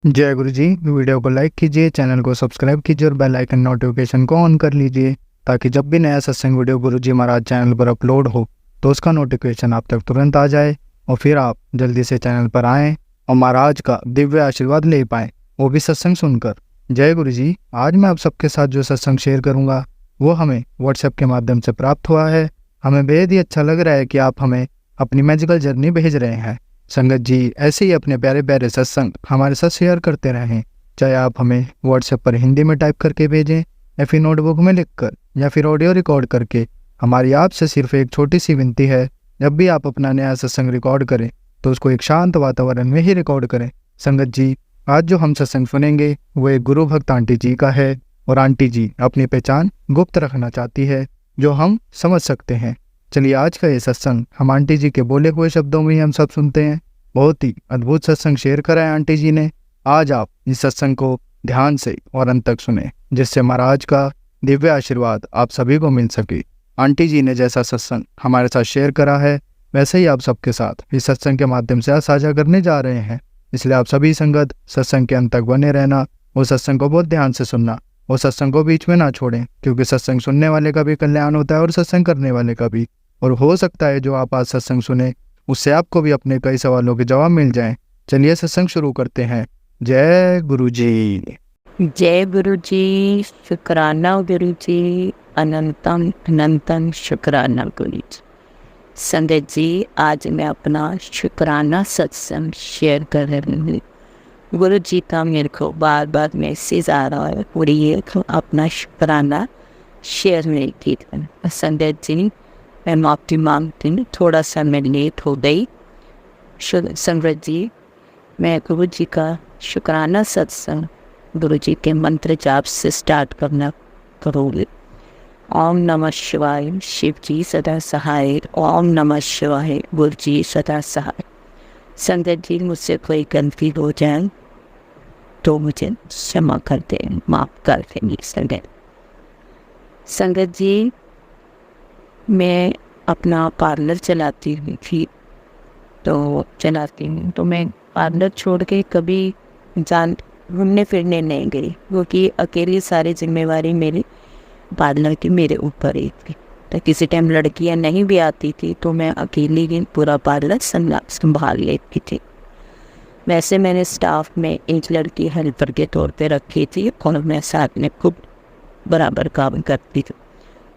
जय गुरु जी। वीडियो को लाइक कीजिए, चैनल को सब्सक्राइब कीजिए और बेल आइकन नोटिफिकेशन को ऑन कर लीजिए ताकि जब भी नया सत्संग वीडियो गुरु जी महाराज चैनल पर अपलोड हो तो उसका नोटिफिकेशन आप तक तुरंत आ जाए और फिर आप जल्दी से चैनल पर आएँ और महाराज का दिव्य आशीर्वाद ले पाएँ, वो भी सत्संग सुनकर। जय गुरु जी। आज मैं आप सबके साथ जो सत्संग शेयर करूँगा वो हमें व्हाट्सएप के माध्यम से प्राप्त हुआ है। हमें बेहद ही अच्छा लग रहा है कि आप हमें अपनी मैजिकल जर्नी भेज रहे हैं। संगत जी ऐसे ही अपने प्यारे प्यारे सत्संग हमारे साथ शेयर करते रहें, चाहे आप हमें व्हाट्सएप पर हिंदी में टाइप करके भेजें या फिर नोटबुक में लिखकर या फिर ऑडियो रिकॉर्ड करके। हमारी आपसे सिर्फ एक छोटी सी विनती है, जब भी आप अपना नया सत्संग रिकॉर्ड करें तो उसको एक शांत वातावरण में ही रिकॉर्ड करें। संगत जी आज जो हम सत्संग सुनेंगे वो एक गुरु भक्त आंटी जी का है और आंटी जी अपनी पहचान गुप्त रखना चाहती है जो हम समझ सकते हैं। चलिए आज का ये सत्संग हम आंटी जी के बोले हुए शब्दों में ही हम सब सुनते हैं। बहुत ही अद्भुत सत्संग शेयर करा है आंटी जी ने। आज आप इस सत्संग को ध्यान से और अंत तक सुने जिससे महाराज का दिव्य आशीर्वाद आप सभी को मिल सके। आंटी जी ने जैसा सत्संग हमारे साथ शेयर करा है वैसे ही आप सबके साथ इस सत्संग के माध्यम से साझा करने जा रहे हैं। इसलिए आप सभी संगत सत्संग के अंत तक बने रहना और सत्संग को बहुत ध्यान से सुनना और सत्संग को बीच में ना छोड़ें, क्योंकि सत्संग सुनने वाले का भी कल्याण होता है और सत्संग करने वाले का भी। और हो सकता है जो आप आज सत्संग सुने उससे आपको भी अपने कई सवालों के जवाब मिल जाएं। चलिए सत्संग शुरू करते हैं। जय गुरु जी। जय गुरु जी। शुक्राना गुरु जी। अनंतम अनंतम शुक्राना गुरु जी। संगत जी आज मैं अपना शुक्राना सत्संग शेयर कर रही हूँ। गुरु जी का मेरे को बार बार मैसेज आ रहा है और ये अपना शुक्राना शेयर नहीं की। संगत जी मैं माफ़ी मांगती हूँ, थोड़ा सा मैं लेट हो गई। संगत जी मैं गुरु जी का शुक्राना सत्संग गुरु जी के मंत्र जाप से स्टार्ट करना करोगे। ओम नमः शिवाय, शिव जी सदा सहाय। ओम नमः शिवाय, गुरु जी सदा सहाय। संगत जी मुझसे कोई गलती हो जाए तो मुझे क्षमा कर दें, माफ़ कर देंगे। संगत जी मैं अपना पार्लर चलाती थी तो मैं पार्लर छोड़ के कभी घूमने फिरने नहीं गई, क्योंकि अकेली सारी जिम्मेवारी मेरी पार्लर की मेरे ऊपर ही थी। तो किसी टाइम लड़कियां नहीं भी आती थी तो मैं अकेली ही पूरा पार्लर संभाल लेती थी। वैसे मैंने स्टाफ में एक लड़की हेल्पर के तौर पे रखी थी और मैं साथ में खूब बराबर काम करती थी,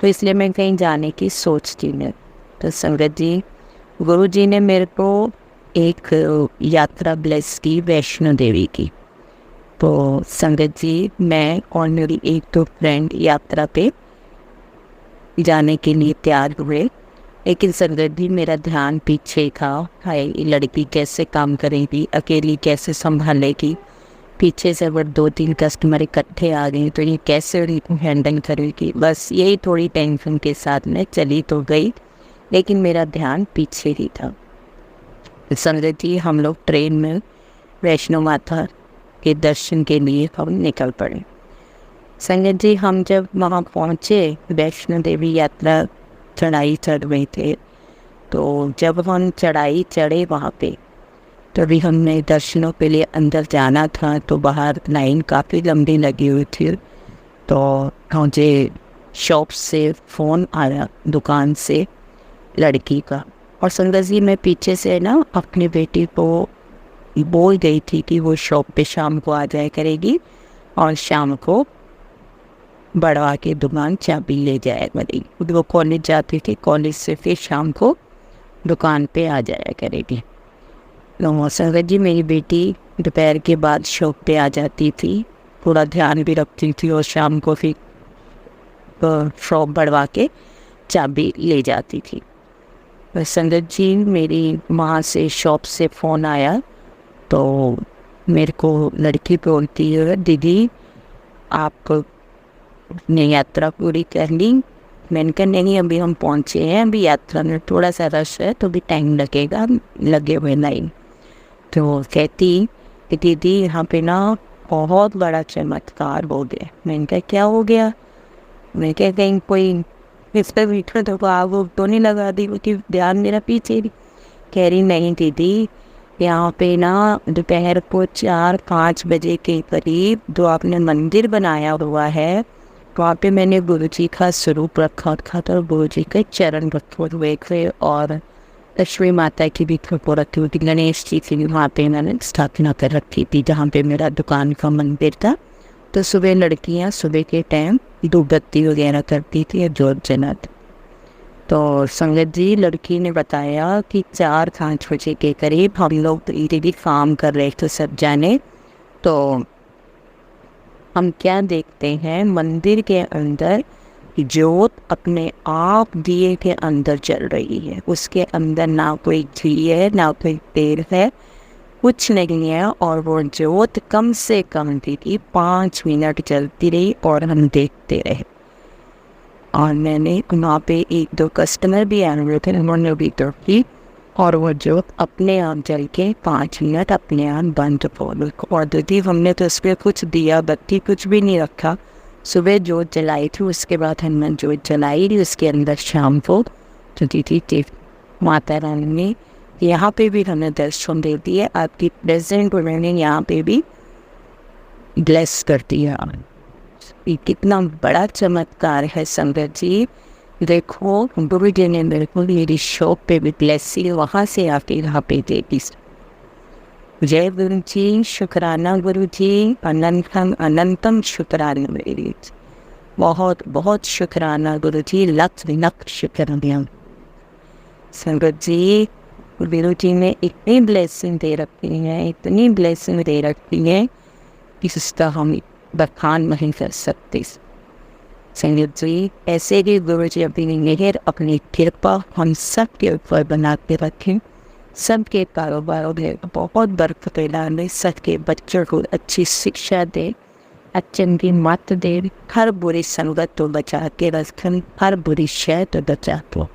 तो इसलिए मैं कहीं जाने की सोचती नहीं। तो संगत जी गुरु जी ने मेरे को एक यात्रा ब्लेस की वैष्णो देवी की। तो संगत जी मैं और मेरी एक दो फ्रेंड यात्रा पे जाने के लिए तैयार हुए, लेकिन संगत जी मेरा ध्यान पीछे था। हाय ये लड़की कैसे काम करेगी, अकेली कैसे संभालेगी, पीछे से अगर 2-3 कस्टमर इकट्ठे आ गए तो ये कैसे हैंडल करेगी। बस यही थोड़ी टेंशन के साथ मैं चली तो गई, लेकिन मेरा ध्यान पीछे ही था। संगत जी हम लोग ट्रेन में वैष्णो माता के दर्शन के लिए हम निकल पड़े। संगत जी हम जब वहाँ पहुँचे, वैष्णो देवी यात्रा चढ़ाई चढ़ रहे थे, तो जब हम चढ़ाई चढ़े वहाँ पे तभी हमने दर्शनों के लिए अंदर जाना था, तो बाहर लाइन काफ़ी लंबी लगी हुई थी। तो मुझे शॉप से फ़ोन आया दुकान से लड़की का, और संगत जी मैं पीछे से ना अपनी बेटी को बोल गई थी कि वो शॉप पे शाम को आ जाया करेगी और शाम को बढ़वा के दुकान चाबी ले जाया करेगी। वो कॉलेज जाती थी, कॉलेज से फिर शाम को दुकान पे आ जाया करेगी। तो संगत जी मेरी बेटी दोपहर के बाद शॉप पे आ जाती थी, पूरा ध्यान भी रखती थी और शाम को फिर शॉप बढ़वा के चाबी ले जाती थी। संगत जी मेरी वहाँ से शॉप से फ़ोन आया तो मेरे को लड़की बोलती है, दीदी आप ने यात्रा पूरी कर ली। मैंने कहा नहीं अभी हम पहुँचे हैं, अभी यात्रा में थोड़ा सा रश है तो भी टाइम लगेगा, लगे हुए लाइन। तो कहती कि दीदी यहाँ पे ना बहुत बड़ा चमत्कार हो गया। मैंने कहा क्या हो गया? मैं कह कहीं कोई इस पर तो आग तो नहीं लगा दी, क्योंकि ध्यान मेरा पीछे भी। कह रही नहीं दीदी यहाँ पे ना दोपहर को 4-5 बजे के करीब जो आपने मंदिर बनाया हुआ है, वहाँ पे मैंने गुरु जी का स्वरूप रखा था, तो गुरु जी के चरण रखे हुए थे और लक्ष्मी माता की भी फोटो रखी हुई थी। गणेश जी की भी वहाँ पे मैंने स्थापना कर रखी थी, जहाँ पे मेरा दुकान का मंदिर था। तो सुबह लड़कियाँ सुबह के टाइम धूप बत्ती वगैरह करती थी और जोत जलाती। तो संगत जी, लड़की ने बताया कि 4-5 बजे के करीब हम लोग धीरे भी काम कर रहे थे सब जाने। तो हम क्या देखते हैं, मंदिर के अंदर जोत अपने आप दिए के अंदर चल रही है। उसके अंदर ना कोई घी है, ना कोई तेल है, कुछ नहीं है। और वो जोत कम से कम थी 5 मिनट चलती रही और हम देखते रहे। और मैंने वहाँ पे 1-2 कस्टमर भी आए हुए थे, उन्होंने भी तो की, और वो जोत अपने आप जल के 5 मिनट अपने आप बंद हो गई। और दीदी हमने तो उस पर कुछ दिया बत्ती कुछ भी नहीं रखा। सुबह जोत जलाई थी, उसके बाद हमने जोत जलाई थी, उसके अंदर शाम को तो दीदी थी माता रानी ने यहाँ पे भी हमें दर्शन दे दिए। आपकी प्रेजेंट उन्होंने यहाँ पे भी ब्लेस कर दिया। ये कितना बड़ा चमत्कार है संगत जी। देखो गुरु जी ने मेरे को मेरी शॉप पे भी ब्लेसिंग वहाँ से आके यहाँ पे दे दी। जय गुरु जी, शुक्राना गुरु जी, अनंतम अनंतम शुक्राना मेरी। बहुत बहुत शुक्राना गुरु जी, लख लख शुक्राना। संगत जी, गुरु जी ने इतनी ब्लेसिंग दे रखी है, इतनी ब्लेसिंग दे रखी है कि इसका हम बखान नहीं कर सकते। संगत जी, ऐसे ही गुरु जी अपनी मेहर अपनी कृपा हम सब के ऊपर बना के रखें, सबके कारोबारों में बहुत बरकत डालें, सबके बच्चों को अच्छी शिक्षा दे, अच्छी की मत दे, हर बुरी संगत तो बचा के रखें, हर बुरी शय तो बचा दो।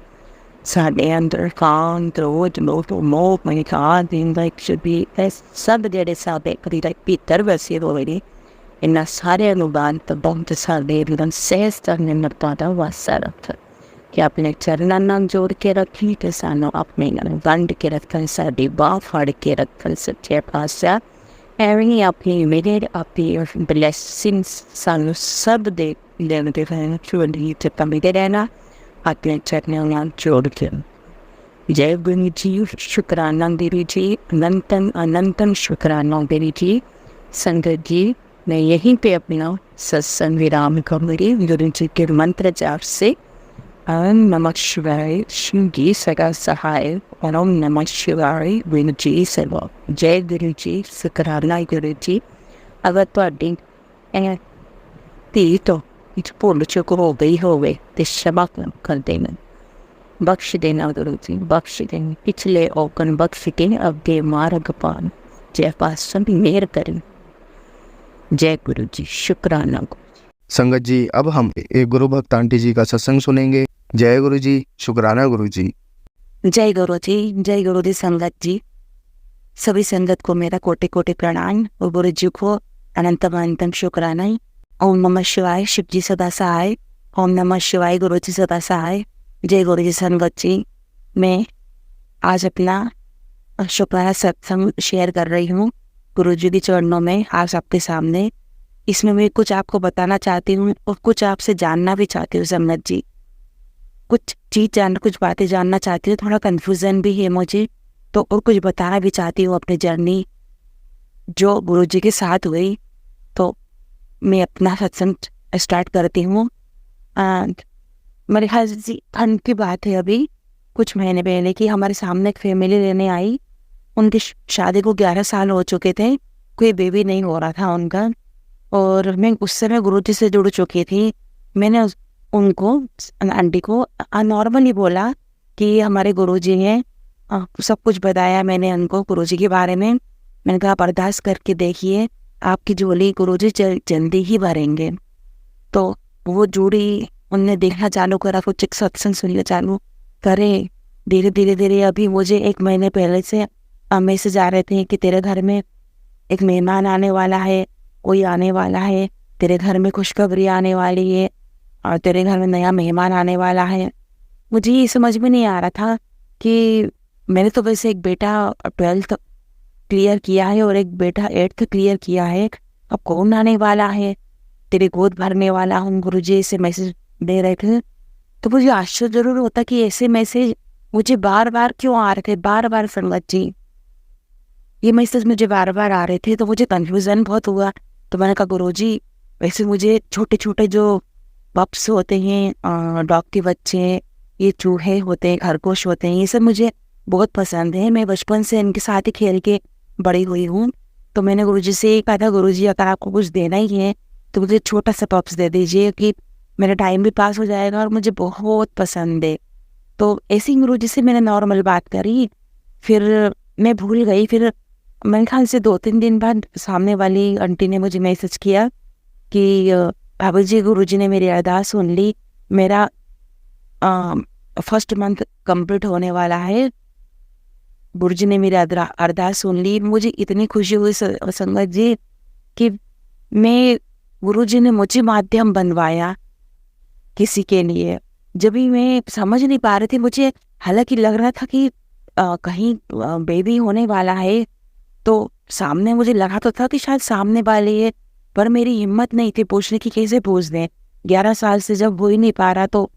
साढ़े अंदर काम क्रोध लोभ मोह मनिकार दिन भी सब जड़े सादे कभी भीतर वैसे हो रही इन्ना सारे अनुदान तो बहुत सारे सहज करने मरता वासा रख कि अपने चरणों नाम जोड़ के रखी कि सानू अपने वंड के रखन, साड़ी बाह फड़ के रखन सच्चे पातशाह। एवं अपनी मेरे अपनी ब्लेसिंग्स सानू सब दे लेते हैं, चुनी चपमिते रहना अपने चरणों नाम जोड़ के। जय गुरु जी, शुक्राना देवी जी, अनंतम अनंतम शुक्राना देवी जी। संगत जी, मैं यहीं पे अपना सत्संग विराम करूँगी गुरु जी के मंत्र जाप से। ओम नमः शिवाय, शिव जी सदा सहाय। ओम नमः शिवाय, गुरु जी सेवा। जय गुरु जी, शुक्राना गुरु जी। अगर तुहाडी धी तो कुछ भुल चुक हो गई होवे तो क्षमा कर देना, बख्श देना गुरु जी, बख्श देना। पिछले औकन बख्श के अगे मार्ग पान, जय पातशाह मेहर करें। जय गुरु जी, शुक्राना। संगत जी, अब हम एक गुरु भक्त आंटी जी का सत्संग सुनेंगे। जय गुरु जी, शुक्राना गुरु जी। जय गुरु जी, जय गुरु जी। संगत जी, सभी संगत को मेरा कोटि कोटि प्रणाम और गुरु जी को अनंतम अनंतम शुक्राना। ओम नमः शिवाय, शिव जी सदा सहाय। ओम नमः शिवाय, गुरु जी सदा सहाय। जय गुरु जी। संगत जी, मैं आज अपना शुक्राना सत्संग शेयर कर रही हूँ गुरु जी के चरणों में आज आपके सामने। इसमें मैं कुछ आपको बताना चाहती हूँ और कुछ आपसे जानना भी चाहती हूँ। संगत जी, कुछ चीज़ जानना, कुछ बातें जानना चाहती हूँ, थोड़ा कन्फ्यूज़न भी है मुझे, तो और कुछ बताना भी चाहती हूँ अपनी जर्नी जो गुरु जी के साथ हुई। तो मैं अपना सत्संग स्टार्ट करती हूँ। मेरे ख्याल से ठंड की बात है, अभी कुछ महीने पहले की हमारे सामने एक फैमिली लेने आई। उनकी शादी को 11 साल हो चुके थे, कोई बेबी नहीं हो रहा था उनका। और मैं उस समय गुरु जी से जुड़ चुकी थी। मैंने उनको, आंटी को नॉर्मली बोला कि हमारे गुरु जी हैं, सब कुछ बताया मैंने उनको गुरु जी के बारे में। मैंने कहा बर्दाश्त करके देखिए, आपकी झोली गुरु जी जल्दी ही भरेंगे। तो वो जुड़ी, उनने देखना चालू करा, कुछ एक सत्संग सुनना चालू करे। धीरे धीरे धीरे अभी मुझे 1 महीने पहले से मैसेज आ रहे थे कि तेरे घर में एक मेहमान आने वाला है, कोई आने वाला है, तेरे घर में खुशखबरी आने वाली है और तेरे घर में नया मेहमान आने वाला है। मुझे ये समझ में नहीं आ रहा था कि मैंने तो वैसे एक बेटा 12th क्लियर किया है और एक बेटा 8th क्लियर किया है, अब कौन आने वाला है, तेरी गोद भरने वाला हूँ, गुरुजी ऐसे मैसेज दे रहे थे। तो मुझे आश्चर्य जरूर होता कि ऐसे मैसेज मुझे बार बार क्यों आ रहे थे, बार बार संगत जी ये मैसेज मुझे बार बार आ रहे थे। तो मुझे कन्फ्यूज़न बहुत हुआ। तो मैंने कहा गुरुजी वैसे मुझे छोटे छोटे जो पप्स होते हैं, डॉग के बच्चे, ये चूहे होते हैं, खरगोश होते हैं, ये सब मुझे बहुत पसंद है। मैं बचपन से इनके साथ ही खेल के बड़ी हुई हूँ। तो मैंने गुरुजी से ये कहा था, गुरुजी अगर आपको कुछ देना ही है तो मुझे छोटा सा पप्स दे दीजिए कि मेरा टाइम भी पास हो जाएगा और मुझे बहुत पसंद है। तो ऐसे ही गुरुजी से मैंने नॉर्मल बात करी, फिर मैं भूल गई। फिर मेरे ख्याल से 2-3 दिन बाद सामने वाली आंटी ने मुझे मैसेज किया कि भाभी जी गुरुजी ने मेरी अरदास सुन ली, मेरा फर्स्ट मंथ कंप्लीट होने वाला है, गुरुजी ने मेरी अरदास सुन ली। मुझे इतनी खुशी हुई संगत जी कि मैं गुरुजी ने मुझे माध्यम बनवाया किसी के लिए। जब भी मैं समझ नहीं पा रही थी, मुझे हालांकि लग रहा था कि कहीं बेबी होने वाला है, तो सामने मुझे लगा तो था कि शायद सामने वाले है, पर मेरी हिम्मत नहीं थी पूछने की, कैसे पूछ दें। 11 साल से जब हो ही नहीं पा रहा, तो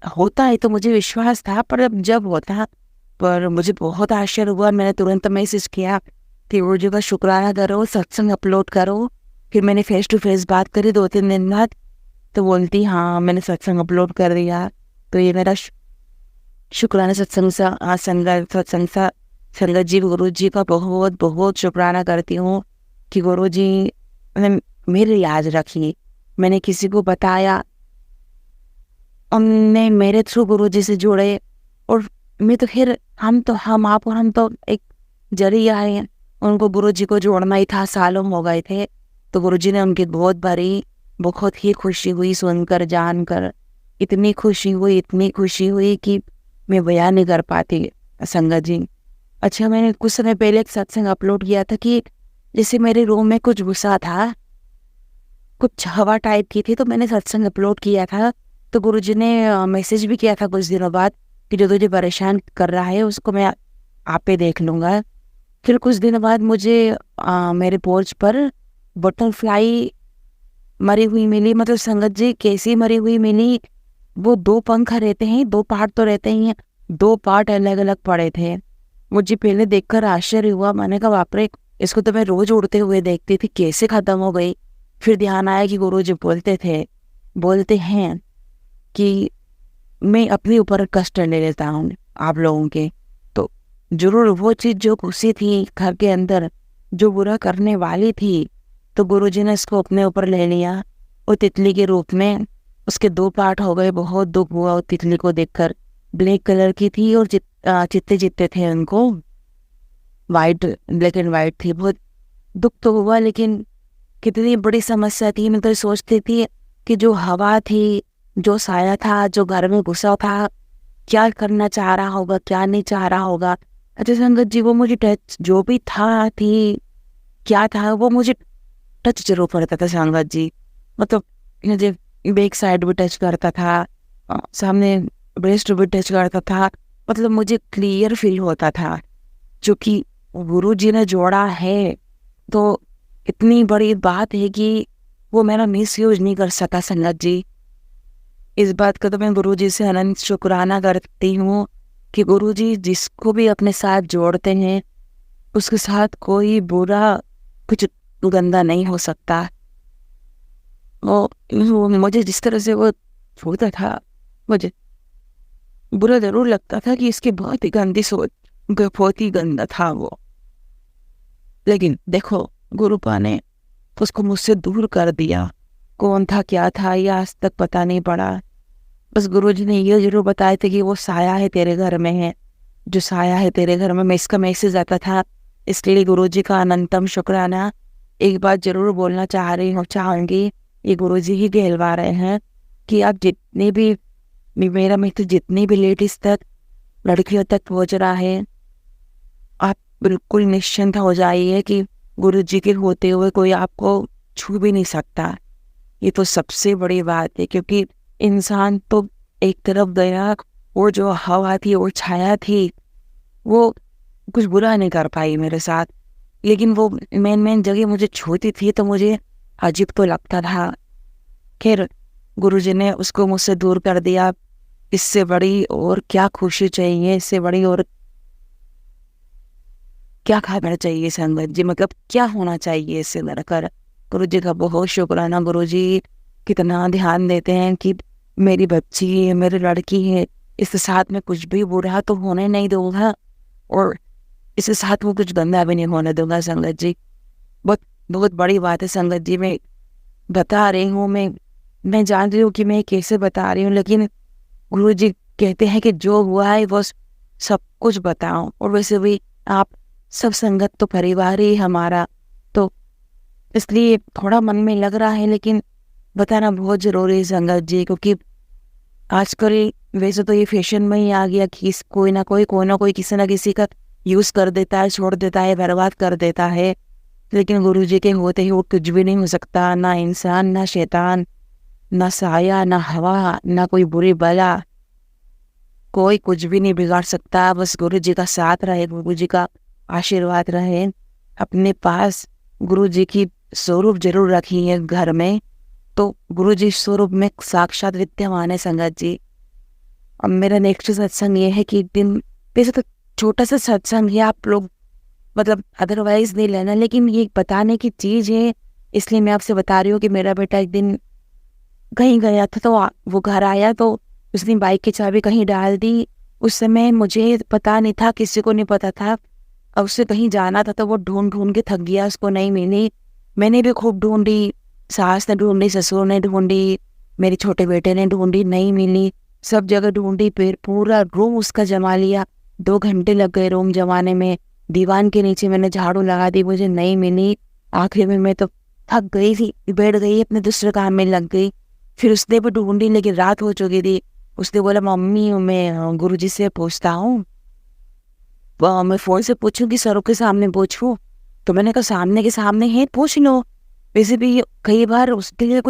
होता है तो मुझे विश्वास था, पर अब जब होता, पर मुझे बहुत आश्चर्य हुआ। मैंने तुरंत मैसेज किया कि गुरुजी का शुक्राना करो, सत्संग अपलोड करो। फिर मैंने फेस टू फेस बात करी 2-3 दिन बाद, तो बोलती हाँ मैंने सत्संग अपलोड कर दिया। तो ये मेरा शुक्राना सत्संग सा संगत जी गुरुजी का बहुत बहुत शुक्राना करती हूँ कि गुरुजी ने मेरी याद रखी। मैंने किसी को बताया, उनने मेरे थ्रू गुरुजी से जुड़े, और मैं तो फिर हम आप और हम तो एक जरिया है, उनको गुरुजी को जोड़ना ही था, सालों हो गए थे। तो गुरुजी ने उनकी बहुत भरी, बहुत ही खुशी हुई सुनकर, जानकर इतनी खुशी हुई कि मैं बयान नहीं कर पाती संगत जी। अच्छा, मैंने कुछ समय पहले एक सत्संग अपलोड किया था कि जैसे मेरे रूम में कुछ गुस्सा था, कुछ हवा टाइप की थी, तो मैंने सत्संग अपलोड किया था। तो गुरुजी ने मैसेज भी किया था कुछ दिनों बाद कि जो तुझे परेशान कर रहा है उसको मैं आप पे देख लूँगा। फिर कुछ दिन बाद मुझे मेरे पोर्च पर बटरफ्लाई मरी हुई मिली। मतलब संगत जी कैसी मरी हुई मिली, वो 2 पंख रहते हैं, 2 पार्ट तो रहते ही हैं, 2 पार्ट अलग अलग पड़े थे। मुझे पहले देखकर आश्चर्य हुआ, मैंने कहा बाप रे, इसको तो मैं रोज उड़ते हुए देखती थी, कैसे खत्म हो गई। फिर ध्यान आया कि गुरुजी बोलते हैं कि मैं अपने ऊपर कष्ट ले लेता हूँ आप लोगों के। तो जरूर वो चीज़ जो खुशी थी घर के अंदर, जो बुरा करने वाली थी, तो गुरुजी ने इसको अपने ऊपर ले लिया। वो तितली के रूप में उसके 2 पार्ट हो गए। बहुत दुख हुआ उस तितली को देखकर। ब्लैक कलर की थी और चित्ते थे उनको, ब्लैक एंड वाइट थी। बहुत दुख तो हुआ, लेकिन कितनी बड़ी समस्या थी। मैं तो सोचती थी कि जो हवा थी, जो साया था, जो घर में घुसा था, क्या करना चाह रहा होगा, क्या नहीं चाह रहा होगा। अच्छा संगत जी, वो मुझे टच जो भी क्या था वो मुझे टच जरूर करता था संगत जी। मतलब मुझे बैक साइड भी टच करता था, सामने ब्रेस्ट भी टच करता था। मतलब मुझे क्लियर फील होता था, जो कि गुरुजी ने जोड़ा है। तो इतनी बड़ी बात है कि वो मेरा मिस यूज नहीं कर सका संगत जी। इस बात का तो मैं गुरुजी से अनंत शुक्राना करती हूँ कि गुरुजी जिसको भी अपने साथ जोड़ते हैं, उसके साथ कोई बुरा, कुछ गंदा नहीं हो सकता। वो मुझे जिस तरह से वो होता था, मुझे बुरा जरूर लगता था कि इसकी बहुत ही गंदी सोच, बहुत ही गंदा था वो। लेकिन देखो, गुरुपा ने उसको मुझसे दूर कर दिया। कौन था, क्या था, ये आज तक पता नहीं पड़ा। बस गुरुजी ने ये जरूर बताया था कि वो साया है तेरे घर में है, जो साया है तेरे घर में। मैं इसका मैसेज आता था, इसलिए गुरुजी का अनंतम शुक्राना। एक बात जरूर बोलना चाहूँगी, ये गुरुजी ही कहलवा रहे हैं कि आप जितने भी, मेरा मित्र जितनी भी लेडीज तक, लड़कियों तक पहुँच रहा है, आप बिल्कुल निश्चिंत हो जाइए कि गुरुजी के होते हुए कोई आपको छू भी नहीं सकता। ये तो सबसे बड़ी बात है, क्योंकि इंसान तो एक तरफ गया, वो जो हवा थी, वो छाया थी, वो कुछ बुरा नहीं कर पाई मेरे साथ। लेकिन वो मेन मेन जगह मुझे छूती थी तो मुझे अजीब तो लगता था। खैर गुरुजी ने उसको मुझसे दूर कर दिया। इससे बड़ी और क्या खुशी चाहिए, इससे बड़ी और क्या खबर चाहिए संगत जी, मतलब क्या होना चाहिए इससे बढ़कर। गुरुजी का बहुत शुक्राना। गुरुजी कितना ध्यान देते हैं कि मेरी बच्ची है, मेरी लड़की है, इसके साथ में कुछ भी बुरा तो होने नहीं दूंगा और इसके साथ वो कुछ गंदा भी नहीं होने दूंगा संगत जी। बहुत बहुत बड़ी बात है संगत जी। मैं बता रही हूँ, मैं जान रही हूँ कि मैं कैसे बता रही हूँ, लेकिन गुरुजी कहते हैं कि जो हुआ है वो सब कुछ बताओ। और वैसे भी आप सब संगत तो परिवार ही हमारा, तो इसलिए थोड़ा मन में लग रहा है, लेकिन बताना बहुत जरूरी है संगत जी। क्योंकि आजकल वैसे तो ये फैशन में ही आ गया कि कोई ना कोई किसी ना किसी का यूज कर देता है, छोड़ देता है, बर्बाद कर देता है। लेकिन गुरुजी के होते ही वो कुछ भी नहीं हो सकता, ना इंसान, ना शैतान, ना साया, ना हवा, ना कोई बुरी बला, कोई कुछ भी नहीं बिगाड़ सकता। बस गुरुजी का साथ रहे, गुरुजी का आशीर्वाद रहे अपने पास। गुरुजी की स्वरूप जरूर रखी है घर में, तो गुरुजी स्वरूप में साक्षात विद्यमान है संगत जी। अब मेरा नेक्स्ट सत्संग ये है कि एक दिन, वैसे तो छोटा सा सत्संग है, आप लोग मतलब अदरवाइज नहीं लेना, लेकिन ये बताने की चीज है इसलिए मैं आपसे बता रही हूँ कि मेरा बेटा एक दिन कहीं गया था, तो वो घर आया तो उसने बाइक की चाबी कहीं डाल दी। उस समय मुझे पता नहीं था, किसी को नहीं पता था। अब उसे कहीं जाना था तो वो ढूंढ ढूंढ के थक गया, उसको नहीं मिली। मैंने भी खूब ढूंढी, सास ने ढूंढी, ससुर ने ढूंढी, मेरे छोटे बेटे ने ढूंढी, नहीं मिली। सब जगह ढूंढी, फिर पूरा रूम उसका जमा लिया। 2 घंटे लग गए रूम जमाने में। दीवान के नीचे मैंने झाड़ू लगा दी, मुझे नहीं मिली। आखिर में मैं तो थक गई थी, बैठ गई, अपने दूसरे काम में लग गई। फिर उसने भी ढूंढी, लेकिन रात हो चुकी थी। उसने बोला मम्मी मैं गुरुजी से पूछता हूँ, मैं फोन से पूछूं कि सरों के सामने पूछूं। तो मैंने कहा सामने के सामने है, पूछ लो। वैसे भी कई बार उसके लिए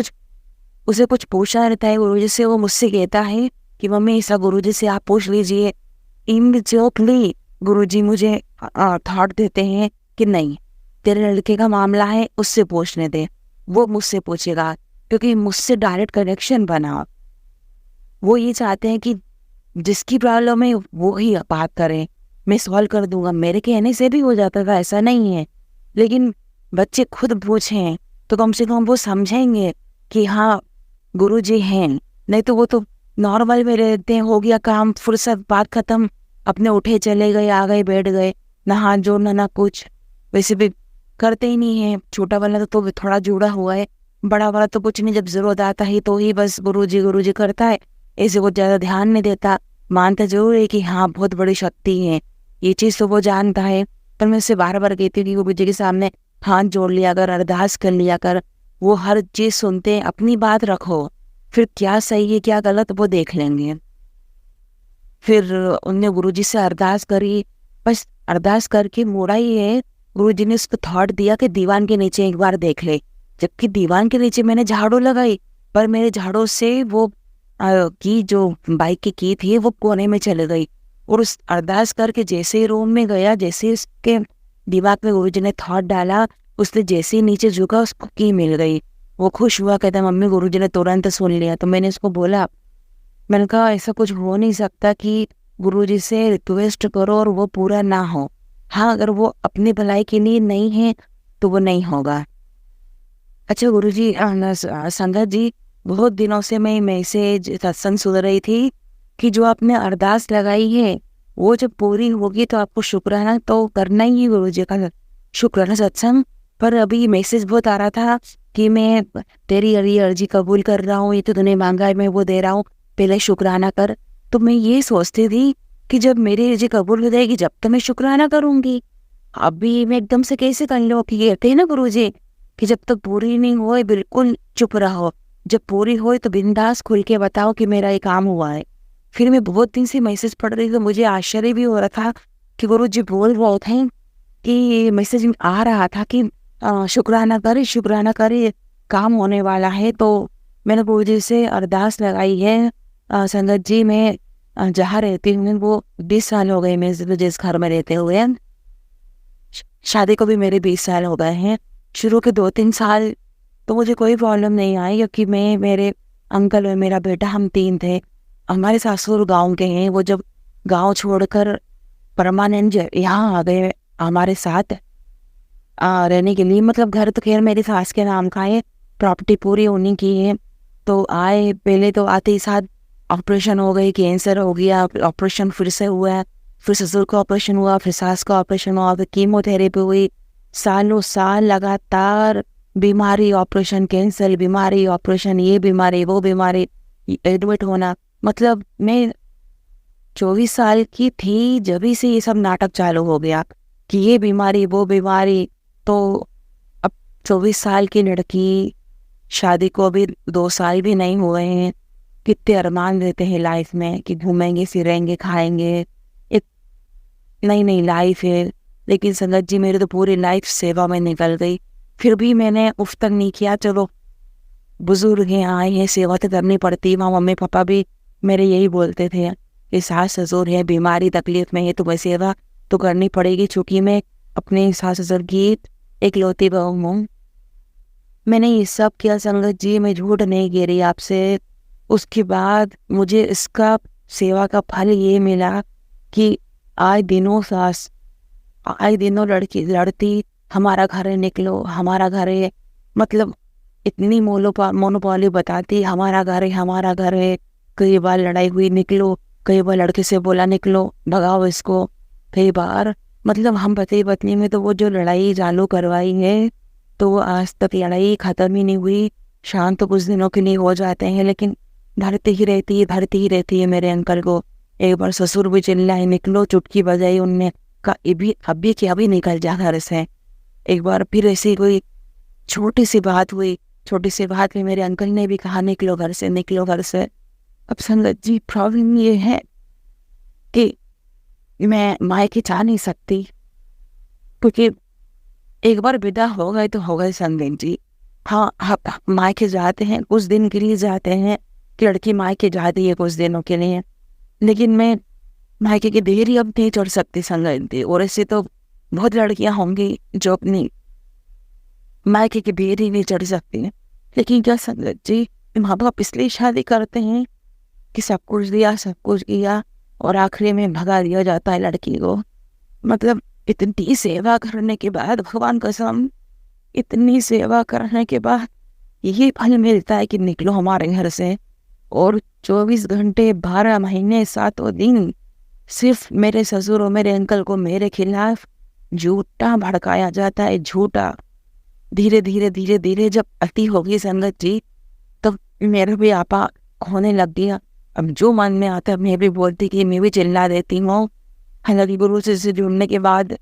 उसे कुछ पूछना रहता है गुरुजी से। वो मुझसे कहता है कि मम्मी ऐसा गुरुजी से आप पूछ लीजिए। इमीडिएटली गुरुजी मुझे थॉट देते हैं कि नहीं, तेरे लड़के का मामला है, उससे पूछने दे, वो मुझसे पूछेगा। क्योंकि मुझसे डायरेक्ट कनेक्शन बना। वो ये चाहते हैं कि जिसकी प्रॉब्लम है वो ही बात करें, मैं सॉल्व कर दूंगा। मेरे कहने से भी हो जाता था, ऐसा नहीं है। लेकिन बच्चे खुद पूछें तो कम से कम वो समझेंगे कि हाँ गुरुजी हैं। नहीं तो वो तो नॉर्मल में रहते हैं, हो गया काम, फुर्सत, बात खत्म, अपने उठे चले गए, आ गए, बैठ गए, ना हाथ जोड़ना ना कुछ। वैसे भी करते ही नहीं है। छोटा वाला तो थोड़ा जुड़ा हुआ है, बड़ा वाला तो कुछ नहीं, जब जरूरत आता है तो ही बस गुरुजी गुरुजी करता है, ऐसे वो ज्यादा ध्यान नहीं देता। मानता जरूर है कि हाँ बहुत बड़ी शक्ति है, ये चीज तो वो जानता है। पर मैं उससे बार बार कहती हूँ कि गुरुजी के सामने हाथ जोड़ लिया कर, अरदास कर लिया कर। वो हर चीज सुनते हैं, अपनी बात रखो, फिर क्या सही है क्या गलत वो देख लेंगे। फिर उनने गुरुजी से अरदास करी, बस अरदास करके मोड़ा ही है। गुरुजी ने उसको थॉट दिया कि दीवान के नीचे एक बार देख ले। जबकि दीवान के नीचे मैंने झाड़ू लगाई, पर मेरे झाड़ू से वो की जो बाइक की थी वो कोने में चली गई। और उस अरदास करके जैसे ही रूम में गया, जैसे उसके दिमाग में गुरुजी ने थॉट डाला, उसने जैसे ही नीचे झुका उसको की मिल गई। वो खुश हुआ, कहता मम्मी गुरुजी ने तुरंत सुन लिया। तो मैंने उसको बोला, मैंने कहा ऐसा कुछ हो नहीं सकता कि गुरुजी से रिक्वेस्ट करो और वो पूरा ना हो। हाँ अगर वो अपनी भलाई के लिए नहीं है तो वो नहीं होगा। अच्छा गुरुजी, संगत जी, बहुत दिनों से मैं मैसेज सत्संग सुन रही थी कि जो आपने अरदास लगाई है वो जब पूरी होगी तो आपको शुक्राना तो करना ही है गुरुजी का, शुक्राना सत्संग। पर अभी मैसेज बहुत आ रहा था कि मैं तेरी अर्जी कबूल कर रहा हूँ, ये तो तूने मांगा है मैं वो दे रहा हूँ, पहले शुक्राना कर। तो मैं ये सोचती थी कि जब मेरी अर्जी कबूल हो जाएगी जब तो मैं शुक्राना करूँगी। अभी मैं एकदम से कैसे कर लो, कि कहते हैं ना गुरुजी कि जब तक पूरी नहीं हो बिल्कुल चुप रहो, जब पूरी हो तो बिंदास खुल के बताओ कि मेरा ये काम हुआ है। फिर मैं बहुत दिन से मैसेज पढ़ रही थी तो मुझे आश्चर्य भी हो रहा था कि गुरुजी बोल रहे थे कि मैसेज आ रहा था कि शुक्राना करे, काम होने वाला है। तो मैंने गुरुजी से अरदास लगाई है। संगत जी, मैं जहाँ रहती हूँ वो 20 साल हो गए मैं जिस घर में रहते हुए। शादी को भी मेरे 20 साल हो गए हैं। शुरू के 2-3 साल तो मुझे कोई प्रॉब्लम नहीं आई, क्योंकि मैं, मेरे अंकल और मेरा बेटा, हम 3 थे। हमारे सासुर गांव के हैं। वो जब गांव छोड़कर परमानेंट यहाँ आ गए हमारे साथ रहने के लिए, मतलब घर तो खैर मेरी सास के नाम का है, प्रॉपर्टी पूरी उन्हीं की है। तो आए, पहले तो आते ही साथ ऑपरेशन हो गई, कैंसर हो गया, ऑपरेशन फिर से हुआ, फिर ससुर का ऑपरेशन हुआ, फिर सास का ऑपरेशन हुआ, फिर कीमोथेरेपी हुई। सालों साल लगातार बीमारी, ऑपरेशन, कैंसर, बीमारी, ऑपरेशन, ये बीमारी, वो बीमारी, एडमिट होना। मतलब मैं 24 साल की थी जब ही से ये सब नाटक चालू हो गया कि ये बीमारी, वो बीमारी। तो अब 24 साल की लड़की, शादी को अभी 2 साल भी नहीं हुए हैं, कितने अरमान रहते हैं लाइफ में कि घूमेंगे, फिरेंगे, खाएंगे, एक नई नई लाइफ है। लेकिन संगत जी, मेरी तो पूरी लाइफ सेवा में निकल गई। फिर भी मैंने उफ तक नहीं किया। चलो, बुजुर्ग हैं, आए हैं, सेवा तो करनी पड़ती है। वहाँ मम्मी पापा भी मेरे यही बोलते थे कि सास ससुर है, बीमारी तकलीफ में है, तो मैं सेवा तो करनी पड़ेगी। चूँकि मैं अपने सास ससुर की इकलौती बहू हूँ। मैंने ये सब किया संगत जी, मैं झूठ नहीं कह रही आपसे। उसके बाद मुझे इसका सेवा का फल ये मिला कि आए दिनों लड़की लड़ती, हमारा घर है, निकलो, हमारा घर है। मतलब इतनी मोनोपोली बताती, हमारा घर है, हमारा घर है। कई बार लड़ाई हुई, निकलो। कई बार लड़के से बोला, निकलो, भगाओ इसको। कई बार मतलब हम पति पत्नी में तो वो जो लड़ाई चालू करवाई है, तो वो आज तक लड़ाई ख़त्म ही नहीं हुई। शांत तो कुछ दिनों के लिए हो जाते हैं, लेकिन धरती ही रहती है मेरे अंकल को। एक बार ससुर भी चिल्लाए, निकलो, चुटकी बजाई उनने, का अभी क्या भी निकल जा घर से। एक बार फिर ऐसी कोई छोटी सी बात हुई, छोटी सी बात में मेरे अंकल ने भी कहा, निकलो घर से, निकलो घर से। अब संगत जी, प्रॉब्लम ये है कि मैं मायके जा नहीं सकती, क्योंकि एक बार विदा हो गए तो हो गए संगत जी। हाँ, मायके जाते हैं, कुछ दिन के लिए जाते हैं कि लड़की मायके जाती है कुछ दिनों के लिए, लेकिन मैं मायके की देरी अब नहीं चढ़ सकती संगत जी। और ऐसे तो बहुत लड़कियां होंगी जो अपनी मायके की देरी नहीं चढ़ सकती हैं। लेकिन क्या संगत जी, माँ बाप इसलिए शादी करते हैं कि सब कुछ दिया, सब कुछ किया, और आखिरी में भगा दिया जाता है लड़की को। मतलब इतनी सेवा करने के बाद, भगवान कसम, इतनी सेवा करने के बाद यही फल मिलता है कि निकलो हमारे घर से। और 24 घंटे, 12 महीने, 7 दिन सिर्फ मेरे ससुर और मेरे अंकल को मेरे खिलाफ झूठा भड़काया जाता है, झूठा। धीरे धीरे जब अति होगी संगत जी, तब मेरा भी आपा होने लग गया। अब जो मन में आता है मैं भी बोलती कि मैं भी चिल्ला देती हूँ। हालांकि गुरु से जुड़ने के बाद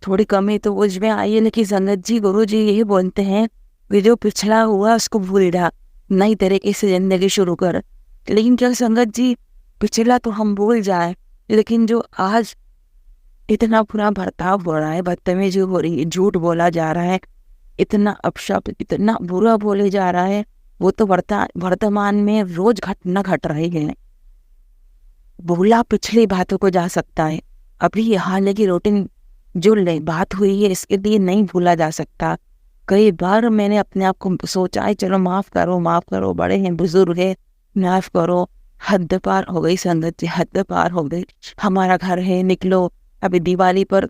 थोड़ी कमी तो मुझ में आई है, लेकिन संगत जी, गुरु जी यही बोलते हैं कि जो पिछला हुआ उसको भूल जा, नई तरीके से जिंदगी शुरू कर। लेकिन क्या संगत जी, पिछला तो हम भूल जाए, लेकिन जो आज इतना बुरा बर्ताव हो रहा है, बदतमीजी हो रही है, झूठ बोला जा रहा है, इतना अपशब्द, इतना बुरा बोले जा रहा है, वो तो वर्तमान में रोज घटना घट रही है। भूला पिछली बातों को जा सकता है, अभी हाल की रूटीन जो बात हुई है इसके लिए नहीं भूला जा सकता। कई बार मैंने अपने आप को सोचा है, चलो माफ़ करो, बड़े हैं, बुजुर्ग है, माफ़ करो। हद पार हो गई संगत जी, हद पार हो गई। हमारा घर है, निकलो। अभी दिवाली पर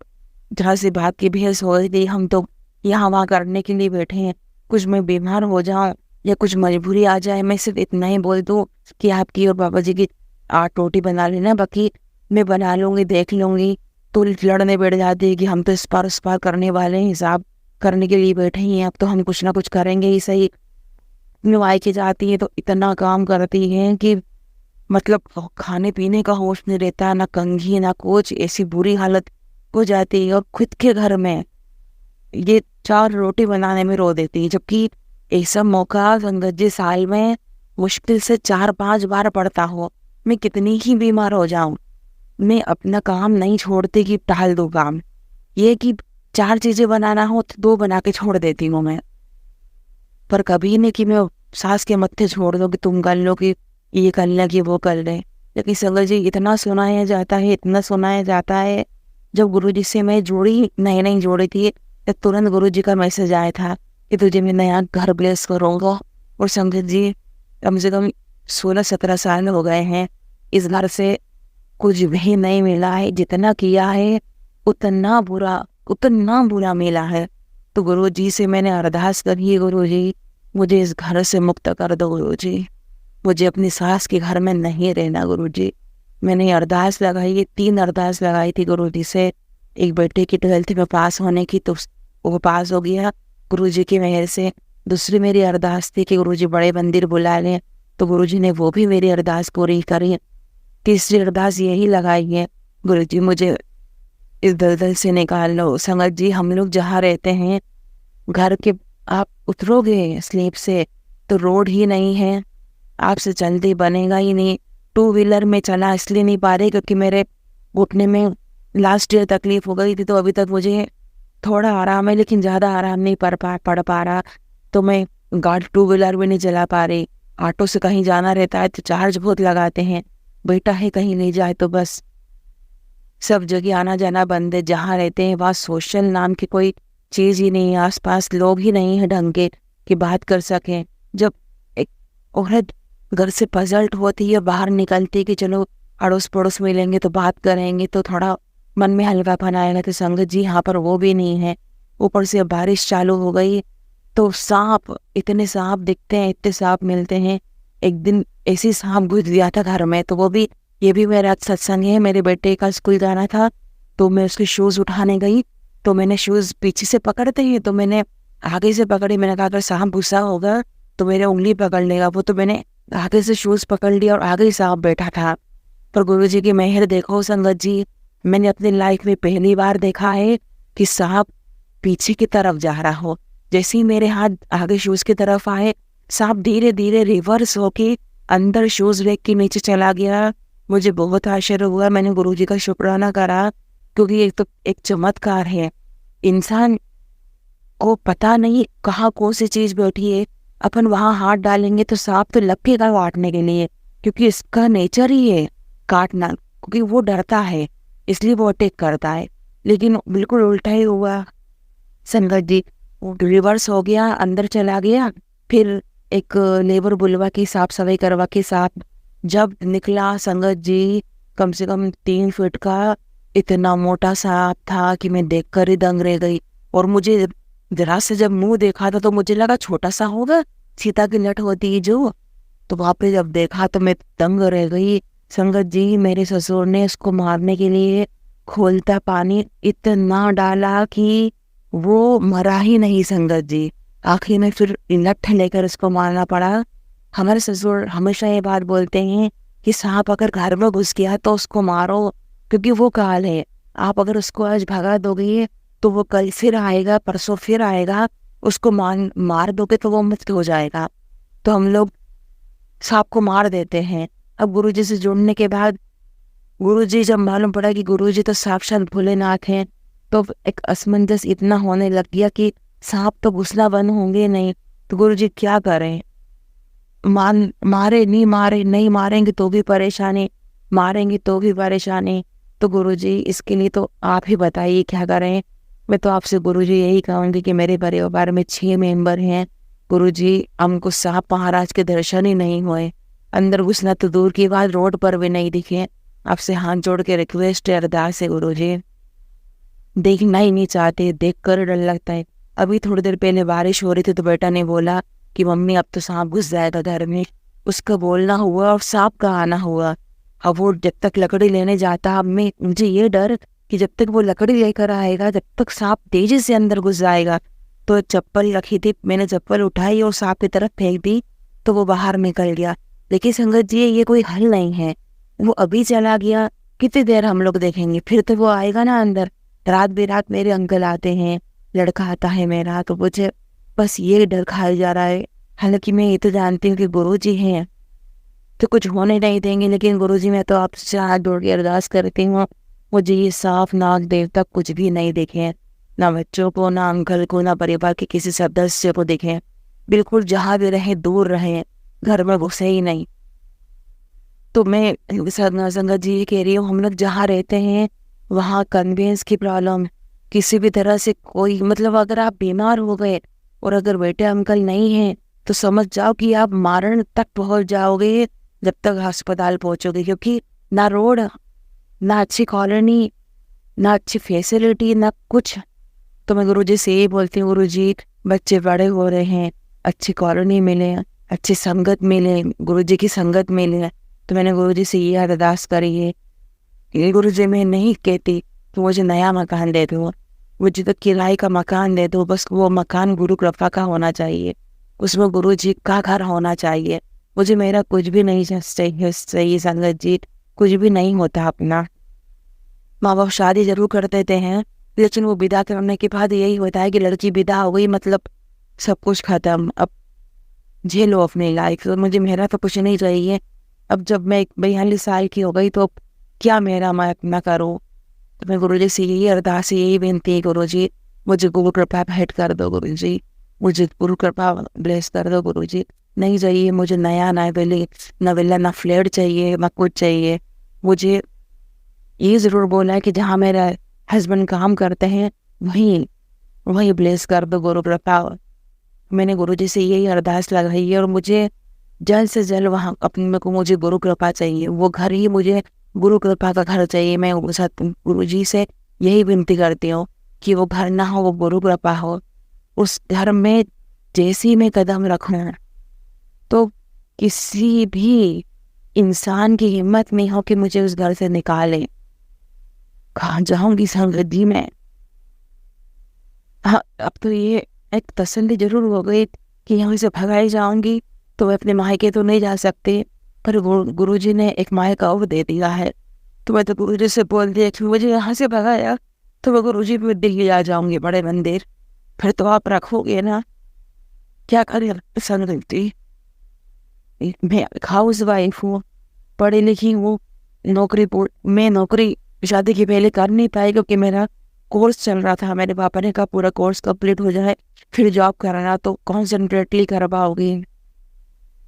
जहाँ से बात की बहस हो गई थी, हम तो यहाँ वहाँ करने के लिए बैठे हैं। कुछ मैं बीमार हो जाऊँ या कुछ मजबूरी आ जाए, मैं सिर्फ इतना ही बोल दूँ कि आपकी और बाबा जी की 8 रोटी बना लेना, बाकी मैं बना लूँगी, देख लूँगी। तो लड़ने बैठ जाती है कि हम तो इस पार करने वाले हैं, हिसाब करने के लिए बैठे ही हैं, अब तो हम कुछ ना कुछ करेंगे ही सही। निभाई के जाती है तो इतना काम करती हैं कि मतलब खाने पीने का होश नहीं रहता, ना कंघी ना कुछ, ऐसी बुरी हालत हो जाती है। और खुद के घर में ये 4 रोटी बनाने में रो देती है, जबकि ऐसा मौका संगत जी साल में मुश्किल से 4-5 बार पड़ता हो। मैं कितनी ही बीमार हो जाऊं, मैं अपना काम नहीं छोड़ती कि टाल दो काम। ये कि 4 चीजें बनाना हो तो 2 बना के छोड़ देती हूँ मैं, पर कभी नहीं कि मैं सास के मत्थे छोड़ दो कि तुम कर लो, कि ये कर ले, कि वो कर ले। लेकिन संगत जी, इतना सुनाया जाता है जब गुरुजी से मैं जुड़ी, नई जोड़ी थी, तो तुरंत गुरुजी का मैसेज आया था कि तुझे मैं नया घर ब्लेस करूँगा। और संगत जी, कम से कम 16-17 साल हो गए हैं, इस घर से कुछ भी नहीं मिला है। जितना किया है उतना बुरा मिला है। तो गुरुजी से मैंने अरदास करी है, गुरुजी मुझे इस घर से मुक्त कर दो गुरुजी, मुझे अपनी सास के घर में नहीं रहना गुरुजी। मैंने अरदास लगाई है, 3 अरदास लगाई थी गुरुजी से। एक बेटे की 12th में पास होने की, तो वो पास हो गया गुरुजी की मेहर से। दूसरी मेरी अरदास थी कि गुरुजी बड़े मंदिर बुला लें, तो गुरुजी ने वो भी मेरी अरदास पूरी करी। तीसरी अरदास यही लगाई है, गुरुजी मुझे इस दलदल से निकाल लो। संगत जी, हम लोग जहाँ रहते हैं, घर के आप उतरोगे स्लीप से तो रोड ही नहीं है, आपसे जल्दी बनेगा ही नहीं। 2 व्हीलर में चला इसलिए नहीं पा रही क्योंकि मेरे घुटने में लास्ट ईयर तकलीफ हो गई थी, तो अभी तक मुझे थोड़ा आराम है, लेकिन ज़्यादा आराम नहीं पड़ पा रहा। तो मैं गाड़ी 2 व्हीलर भी नहीं चला पा रही। ऑटो से कहीं जाना रहता है तो चार्ज बहुत लगाते हैं, बेटा है कहीं नहीं जाए तो बस सब जगह आना जाना बंद है। जहाँ रहते हैं वहाँ सोशल नाम की कोई चीज़ ही नहीं है, आसपास लोग ही नहीं है ढंग के कि बात कर सकें। जब एक औरत घर से पजल्ट होती है, बाहर निकलती है कि चलो अड़ोस पड़ोस मिलेंगे तो बात करेंगे तो थोड़ा मन में हल्कापन आएगा, तो संगत जी यहाँ पर वो भी नहीं है। ऊपर से अब बारिश चालू हो गई तो सांप, इतने सांप दिखते हैं, इतने सांप मिलते हैं। एक दिन ऐसी सांप घुस गया था घर में, तो वो भी, ये भी मेरा सत्संग है। मेरे बेटे का स्कूल जाना था तो मैं उसके शूज़ उठाने गई, तो मैंने शूज़ पीछे से पकड़ते ही तो मैंने आगे से पकड़ी। मैंने कहा अगर सांप घुसा होगा तो मेरे उंगली पकड़ लेगा, वो तो मैंने आगे से शूज़ पकड़ लिया और आगे ही सांप बैठा था। पर गुरुजी की मेहर देखो संगत जी, मैंने अपनी लाइफ में पहली बार देखा है कि सांप पीछे की तरफ जा रहा हो। जैसे ही मेरे हाथ आगे शूज़ की तरफ आए, सांप धीरे धीरे रिवर्स होके अंदर शूज़ रैक के नीचे चला गया। मुझे बहुत आश्चर्य हुआ, मैंने गुरुजी का शुक्राना करा, क्योंकि एक तो एक चमत्कार है। इंसान को पता नहीं कहाँ कौन सी चीज़ बैठी है, अपन वहाँ हाथ डालेंगे तो सांप तो लपकेगा काटने के लिए, क्योंकि इसका नेचर ही है काटना, क्योंकि वो डरता है इसलिए वो अटैक करता है। लेकिन बिल्कुल उल्टा ही हुआ संगत जी, वो रिवर्स हो गया, अंदर चला गया। फिर एक लेबर बुलवा की साफ सफाई करवा के सांप जब निकला संगत जी, कम से कम 3 फीट का इतना मोटा सांप था कि मैं देखकर ही दंग रह गई। और मुझे जरा से जब मुंह देखा था तो मुझे लगा छोटा सा होगा, सीता की लट होती है जो, तो वहाँ पे जब देखा तो मैं दंग रह गई संगत जी। मेरे ससुर ने उसको मारने के लिए खोलता पानी इतना डाला कि वो मरा ही नहीं संगत जी। आखिर में फिर लठ लेकर उसको मारना पड़ा। हमारे ससुर हमेशा ये बात बोलते हैं कि सांप अगर घर में घुस गया तो उसको मारो, क्योंकि वो काल है। आप अगर उसको आज भगा दोगे तो वो कल फिर आएगा, परसों फिर आएगा, उसको मार दोगे तो वो मुक्त हो जाएगा। तो हम लोग सांप को मार देते हैं। अब गुरुजी से जुड़ने के बाद गुरुजी जब मालूम पड़ा कि गुरुजी तो साक्षात भोलेनाथ हैं, तो एक असमंजस इतना होने लग गया कि सांप तो घुसना बंद होंगे नहीं, तो गुरुजी क्या करें। मारे नहीं मारेंगे तो भी परेशानी, मारेंगे तो भी परेशानी। तो गुरुजी इसके लिए तो आप ही बताइए क्या करें। मैं तो आपसे गुरुजी यही कहूँगी कि मेरे परिवार में 6 मेंबर हैं गुरुजी, हमको सांप महाराज के दर्शन ही नहीं हुए, अंदर घुसना तो दूर की बात, रोड पर भी नहीं दिखे। आपसे हाथ जोड़ के रिक्वेस्ट है, अरदास है गुरुजी, देखना ही नहीं चाहते, देख कर डर लगता है। अभी थोड़ी देर पहले बारिश हो रही थी तो बेटा ने बोला कि मम्मी अब तो सांप घुस जाएगा घर में। उसका बोलना हुआ और सांप का आना हुआ। अब वो जब तक लकड़ी लेने जाता, अब मुझे ये डर कि जब तक वो लकड़ी लेकर आएगा जब तक सांप तेजी से अंदर घुस जाएगा। तो चप्पल रखी थी, मैंने चप्पल उठाई और सांप की तरफ फेंक दी तो वो बाहर निकल गया। लेकिन संगत जी ये कोई हल नहीं है, वो अभी चला गया, कितनी देर हम लोग देखेंगे, फिर तो वो आएगा ना अंदर। रात बेरात मेरे अंकल आते हैं, लड़का आता है मेरा, तो मुझे बस ये डर खाया जा रहा है। हालांकि मैं ये तो जानती हूँ कि गुरुजी हैं तो कुछ होने नहीं देंगे, लेकिन गुरुजी मैं तो आपसे हाथ जोड़ के अरदास करती हूँ, मुझे ये सांप नाग देवता कुछ भी नहीं दिखे, ना बच्चों को, ना अंकल को, ना परिवार के किसी सदस्य को दिखे। बिल्कुल जहाँ भी रहे दूर रहे, घर में घुसे ही नहीं। तो मैं संगत जी कह रही हूँ, हम लोग जहाँ रहते हैं वहाँ कन्वेंस की प्रॉब्लम, किसी भी तरह से कोई मतलब अगर आप बीमार हो गए और अगर बेटे अंकल नहीं हैं तो समझ जाओ कि आप मरण तक पहुंच जाओगे जब तक अस्पताल पहुंचोगे, क्योंकि ना रोड, ना अच्छी कॉलोनी, ना अच्छी फैसिलिटी, ना कुछ। तो मैं गुरुजी से यही बोलती हूँ, गुरुजी बच्चे बड़े हो रहे हैं, अच्छी कॉलोनी मिले, अच्छी संगत मिले, गुरुजी की संगत मिले। तो मैंने गुरुजी से ये अरदास करी है कि गुरुजी मैं नहीं कहती कि मुझे नया मकान दे दो, मुझे तो किराए का मकान दे दो, बस वो मकान गुरु कृपा का होना चाहिए, उसमें गुरुजी का घर होना चाहिए। मुझे मेरा कुछ भी नहीं चाहिए, सही संगत जी, कुछ भी नहीं होता अपना। माँ बाप शादी जरूर कर देते हैं, लेकिन वो विदा करने के बाद यही होता है कि लड़की विदा हो गई मतलब सब कुछ खत्म, अब झेलो अपनी लाइफ। तो मुझे मेरा तो कुछ नहीं चाहिए। अब जब मैं 42 साल की हो गई तो अब क्या मेरा मैं अपना करूँ। तो मैं गुरुजी से यही अरदास, यही विनती है, गुरुजी मुझे गुरु कृपा भेंट कर दो, गुरुजी मुझे गुरु कृपा ब्लेस कर दो, गुरुजी नहीं चाहिए मुझे नया ना विला ना फ्लैट चाहिए ना कुछ चाहिए। मुझे ये ज़रूर बोला है कि जहाँ मेरा हस्बैंड काम करते हैं वहीं वहीं ब्लेस कर दो गुरु कृपा। मैंने गुरुजी से यही अरदास लगाई है और मुझे जल्द से जल्द वहाँ अपने को मुझे गुरु कृपा चाहिए, वो घर ही मुझे गुरु कृपा का घर चाहिए। मैं गुरुजी से यही विनती करती हूँ कि वो घर ना हो, वो गुरु कृपा हो। उस घर में जैसी मैं कदम रखूँ तो किसी भी इंसान की हिम्मत नहीं हो कि मुझे उस घर से निकाले। कहाँ जाऊंगी संगत जी मैं। हाँ, अब तो ये एक तसल्ली जरूर हो गई कि यहाँ से भगाई जाऊंगी तो मैं अपने मायके तो नहीं जा सकती, पर गुरुजी ने एक मायका और दे दिया है। तो मैं तो गुरुजी से बोल दिया कि मुझे यहाँ से भगाया तो मैं गुरुजी पे दिल्ली आ जाऊंगी, बड़े मंदिर। फिर तो आप रखोगे ना, क्या करें संगत जी। मैं हाउस वाइफ हूँ, पढ़ी लिखी हूँ, मैं नौकरी शादी के पहले कर नहीं पाई क्योंकि मेरा कोर्स चल रहा था। मेरे पापा ने कहा पूरा कोर्स कंप्लीट हो जाए फिर जॉब करना तो कॉन्सेंट्रेटली कर पाओगी।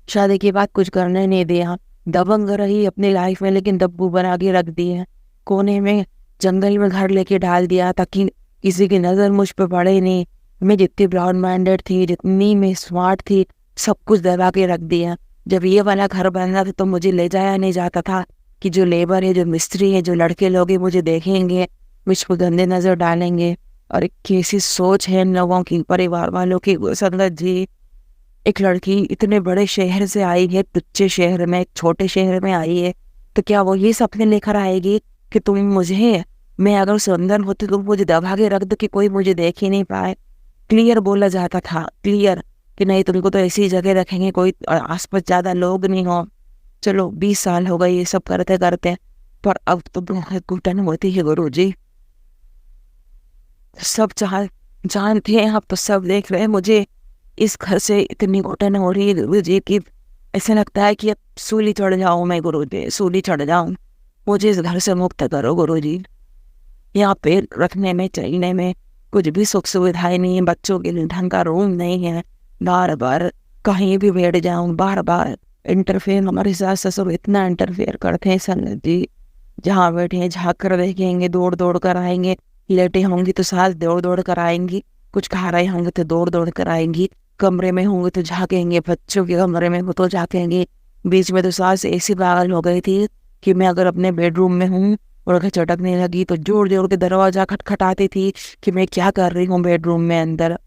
शादी के बाद कुछ करने नहीं दिया, दबंग रही अपनी लाइफ में, लेकिन दब्बू बना के रख दिए। कोने में जंगल में घर लेके डाल दिया ताकि किसी की नज़र मुझ पर पड़े नहीं। मैं जितनी ब्राउन माइंडेड थी, जितनी मैं स्मार्ट थी, सब कुछ दबा के रख दिया। जब ये वाला घर बन रहा था तो मुझे ले जाया नहीं जाता था कि जो लेबर है, जो मिस्त्री है, जो लड़के लोग हैं मुझे देखेंगे, मुझ पर गंदे नज़र डालेंगे। और एक कैसी सोच है इन लोगों की, परिवार वालों की। संगत जी, एक लड़की इतने बड़े शहर से आई है, टुच्चे शहर में, एक छोटे शहर में आई है, तो क्या वो ये सपने लेकर आएगी कि तुम मुझे, मैं अगर सुंदर होती तो मुझे दबा के रख दो कि कोई मुझे देख ही नहीं पाए। क्लियर बोला जाता था, क्लियर, कि नहीं तुमको तो ऐसी जगह रखेंगे, कोई आसपास ज़्यादा लोग नहीं हो। चलो 20 साल हो गए ये सब करते करते, पर अब तो बहुत घुटन होती है गुरुजी। सब जानते हैं, आप तो सब देख रहे हैं, मुझे इस घर से इतनी घुटन हो रही है गुरुजी कि ऐसा लगता है कि अब सूली चढ़ जाऊं मैं, गुरुजी सूली चढ़ जाऊं। मुझे इस घर से मुक्त करो गुरुजी। यहाँ पे रखने में, चलने में कुछ भी सुख सुविधाएं नहीं है, बच्चों के लिए ढंग का रूम नहीं है, बार बार कहीं भी बैठ जाऊं, बार बार इंटरफेयर। हमारे सास ससुर इतना इंटरफेयर करते हैं संगत जी, जहाँ बैठे झाँक कर देखेंगे, दौड़ दौड़ कर आएंगे, लेटे होंगी तो सास दौड़ दौड़ कर आएंगी, कुछ खा रहे होंगे तो दौड़ दौड़ कर आएंगी, कमरे में होंगे तो झाँकेंगे, बच्चों के कमरे में हो तो झाँकेंगे। बीच में तो सास ऐसी पागल हो गई थी कि मैं अगर अपने बेडरूम में हूँ और अगर चटकने लगी तो जोर जोर के दरवाजा खटखटाती थी कि मैं क्या कर रही हूँ बेडरूम में अंदर।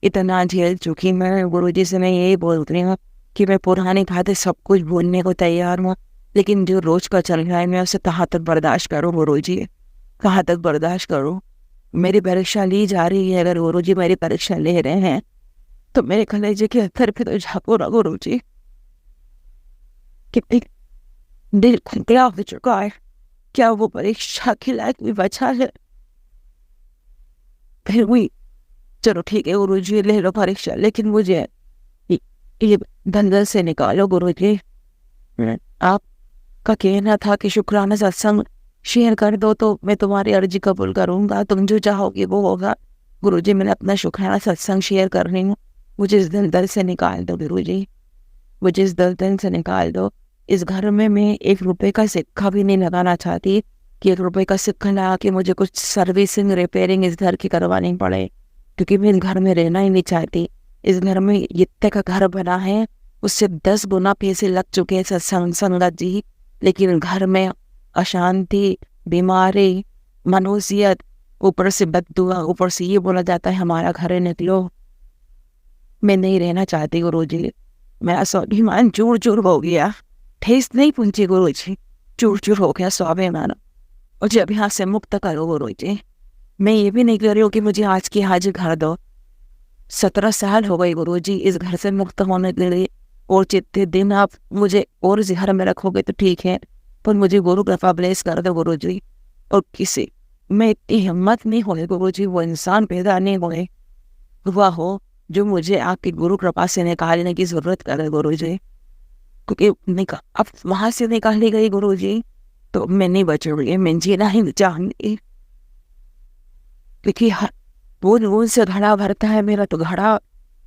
इतना झेल चुकी मैं। गुरुजी से मैं यही बोल रही हूँ कि मैं पुरानी बातें सब कुछ भूलने को तैयार हूँ, लेकिन जो रोज का चल रहा है मैं उसे कहाँ तक बर्दाश्त करूँ गुरुजी, कहाँ तक बर्दाश्त करूँ। मेरी परीक्षा ली जा रही है, अगर गुरुजी मेरी परीक्षा ले रहे हैं तो मेरे कलेजे के अंदर पे तो झाँको ना गुरुजी। कितनी दिल खुला हो चुका है, क्या वो परीक्षा के लायक भी बचा है? फिर भी चलो ठीक है गुरुजी, ले लो परीक्षा, लेकिन मुझे ये दलदल से निकालो गुरुजी। आपका कहना था कि शुक्राना सत्संग शेयर कर दो तो मैं तुम्हारी अर्जी कबूल करूंगा, तुम जो चाहोगे वो होगा। गुरुजी मैंने अपना शुक्राना सत्संग शेयर कर रही हूँ, मुझे इस दलदल से निकाल दो गुरुजी, मुझे इस दलदल से निकाल दो। इस घर में मैं 1 रुपए का सिक्का भी नहीं लगाना चाहती, कि 1 रुपए का सिक्का लगा के मुझे कुछ सर्विसिंग रिपेयरिंग इस घर की करवानी पड़े, क्योंकि मैं इस घर में रहना ही नहीं चाहती। इस घर में जितने का घर बना है उससे 10 गुना पैसे लग चुके हैं संगत जी, लेकिन घर में अशांति, बीमारी, मनोसियत, ऊपर से बददुआ, ऊपर से ये बोला जाता है हमारा घर है निकलो। मैं नहीं रहना चाहती गुरुजी। मेरा स्वाभिमान चूर चूर हो गया, ठेस नहीं पहुंची गुरुजी, चूर चूर हो गया स्वाभिमान। और जब यहाँ से मुक्त करो गुरुजी। मैं ये भी नहीं कह रही हूँ कि मुझे आज की आज घर दो। 17 साल हो गए गुरुजी इस घर से मुक्त होने के लिए, और जितने दिन आप मुझे और इस घर में रखोगे तो ठीक है, पर मुझे गुरु कृपा ब्लेस कर दो गुरुजी। और किसी मैं इतनी हिम्मत नहीं होगी गुरुजी, वो इंसान पैदा नहीं हुए हुआ हो जो मुझे आपकी गुरु कृपा से निकालने की जरूरत करे गुरुजी, क्योंकि अब वहां से निकाली गई गुरुजी तो मैं नहीं बचूंगी, मैं जीना ही चाहूंगी, क्योंकि बूंद से घड़ा भरता है मेरा, तो घड़ा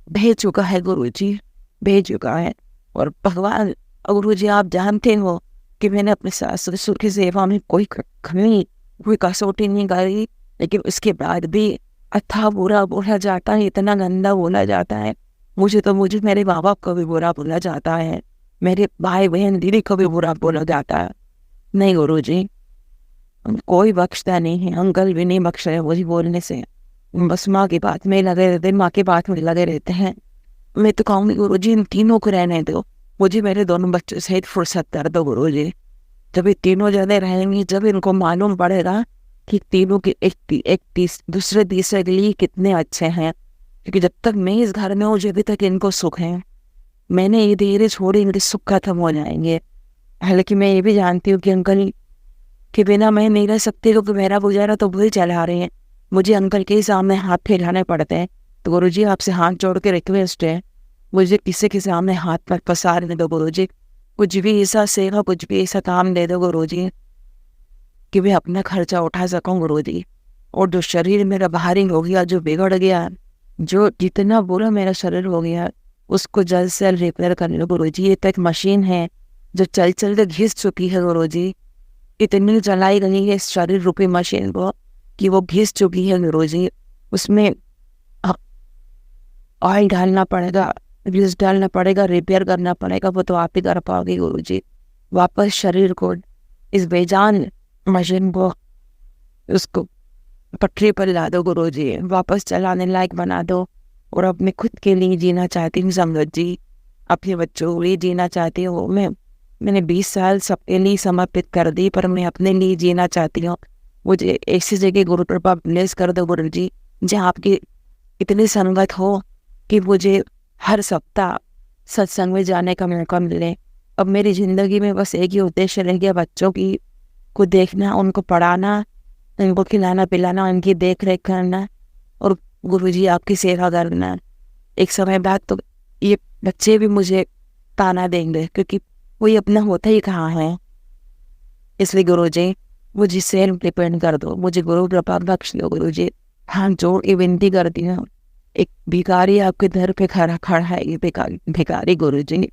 बह चुका है गुरुजी, बह चुका है। और भगवान गुरुजी आप जानते हो कि मैंने अपने सास ससुर की सेवा में कोई कमी, कोई कसौटी नहीं करी, लेकिन उसके बाद भी अथा बुरा बोला जाता है, इतना गंदा बोला जाता है। मुझे मेरे माँ बाप को भी बुरा बोला जाता है, मेरे भाई बहन दीदी को भी बुरा बोला जाता है। नहीं गुरुजी, कोई बख्शता नहीं है, अंकल भी नहीं बख्श रहे मुझे बोलने से। बस माँ की बात में लगे रहते हैं, माँ की बात में लगे रहते हैं। मैं तो कहूँगी गुरुजी इन तीनों को रहने दो, मुझे मेरे दोनों बच्चों से फुर्सत कर दो गुरुजी। जब ये तीनों जने रहेंगी, जब इनको मालूम पड़ेगा कि तीनों के दूसरे तीसरे के लिए कितने अच्छे हैं, क्योंकि जब तक मैं इस घर में हूँ जब तक इनको सुख है। मैंने ये धीरे छोड़े इनके सुख खत्म हो जाएंगे। हालांकि मैं ये भी जानती हूँ कि अंकल के बिना मैं नहीं रह सकती, क्योंकि मेरा गुजारा तो वही चला रहे हैं, मुझे अंकल के सामने हाथ फैलाने पड़ते हैं। तो गुरुजी आपसे हाथ जोड़ के रिक्वेस्ट है, मुझे किसी के सामने हाथ पर पसारने दो गुरुजी। कुछ भी ऐसा सेवा, कुछ भी ऐसा काम दे दो गुरुजी कि मैं अपना खर्चा उठा सकूं गुरुजी। और जो शरीर मेरा भारी हो गया, जो बिगड़ गया, जो जितना बुरा मेरा शरीर हो गया, उसको जल्द से जल्द रिपेयर कर लो गुरुजी। ये तो एक मशीन है जो चल चल के घिस चुकी है गुरुजी, इतनी चलाई गई है इस शरीर रूपी मशीन को कि वो घिस चुकी है गुरुजी। उसमें ऑयल डालना पड़ेगा, ग्रीस डालना पड़ेगा, रिपेयर करना पड़ेगा, वो तो आप ही कर पाओगे गुरुजी। वापस शरीर को, इस बेजान मशीन को, उसको पटरी पर ला दो गुरुजी, वापस चलाने लायक बना दो। और अब मैं खुद के लिए जीना चाहती हूँ संगत जी, अपने बच्चों के लिए जीना चाहती हूँ। मैंने 20 साल सबके लिए समर्पित कर दी, पर मैं अपने लिए जीना चाहती हूँ। मुझे ऐसी जगह गुरु कृपा ब्लेस कर दो गुरुजी, जहाँ आपकी इतनी संगत हो कि मुझे हर सप्ताह सत्संग में जाने का मौका मिले। अब मेरी ज़िंदगी में बस एक ही उद्देश्य रह गया, बच्चों की को देखना, उनको पढ़ाना, उनको खिलाना पिलाना, उनकी देख रेख करना और गुरुजी आपकी सेवा करना। एक समय बाद तो ये बच्चे भी मुझे ताना देंगे, क्योंकि कोई अपना होता ही कहाँ है। इसलिए गुरुजी मुझे सेल्फ डिपेंड कर दो, मुझे गुरु कृपा बख्श दो गुरुजी। हाँ, जोड़ के विनती करती हूँ। एक भिखारी आपके दर पे खड़ा है, ये भिखारी गुरुजी,